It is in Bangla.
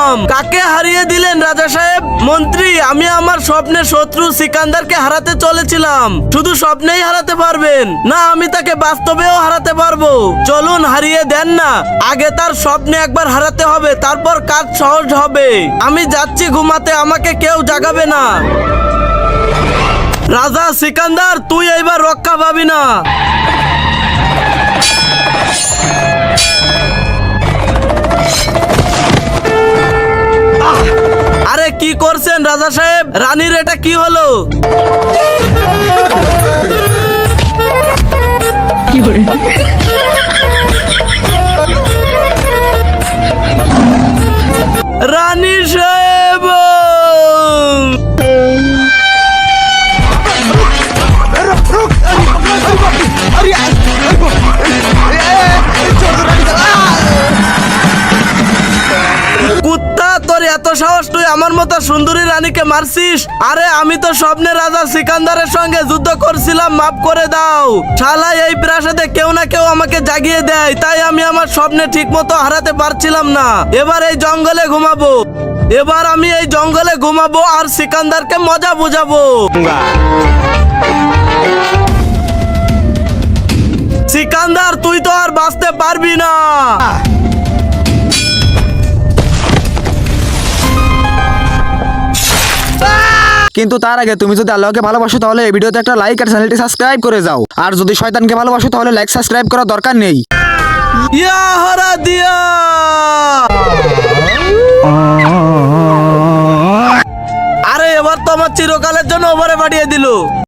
দিলাম। কাকে হারিয়ে দিলেন রাজা সাহেব? মন্ত্রী, আমি আমার স্বপ্নের শত্রু সিকান্দারকে হারাতে চলেছিলাম। শুধু স্বপ্নেই হারাতে পারবেন না, আমি তাকে বাস্তবেও হারাতে পারবো। চলুন হারিয়ে দেন না, আগে তার স্বপ্নে একবার হারাতে হবে, তারপর কাজ সহজ হবে। আমি যাচ্ছি ঘুমাতে, আমাকে কেউ জাগাবে না। রাজা সিকান্দার, তুই এইবার রক্ষা পাবি না। আরে কি করছেন রাজা সাহেব? রানীর এটা কি হলো? রানী সাহেব, কুত্তা, তোর এত সাহস, তুই আমার মতো সুন্দরী রানীকে মারছিস? আরে আমি তো স্বপ্নে রাজা সিকান্দারের সঙ্গে যুদ্ধ করছিলাম, মাফ করে দাও। শালা এই প্রাসাদে কেউ না কেউ আমাকে জাগিয়ে দেয়, তাই আমি আমার স্বপ্নে ঠিক মতো হারাতে পারছিলাম না। এবার এই জঙ্গলে ঘুমাবো, আর সিকান্দারকে মজা বুঝাবো। সিকান্দার, তুই তো আর বাঁচতে পারবি না। কিন্তু তার আগে তুমি যদি আল্লাহকে ভালোবাসো তাহলে এই ভিডিওতে একটা লাইক আর চ্যানেলটি সাবস্ক্রাইব করে যাও। আর যদি শয়তানকে ভালোবাসো তাহলে লাইক সাবস্ক্রাইব করার দরকার নেই। ইয়া হরা দিয়া। আরে এবার তো আমার চিরকালের জন্য ওভারে পাঠিয়ে দিল।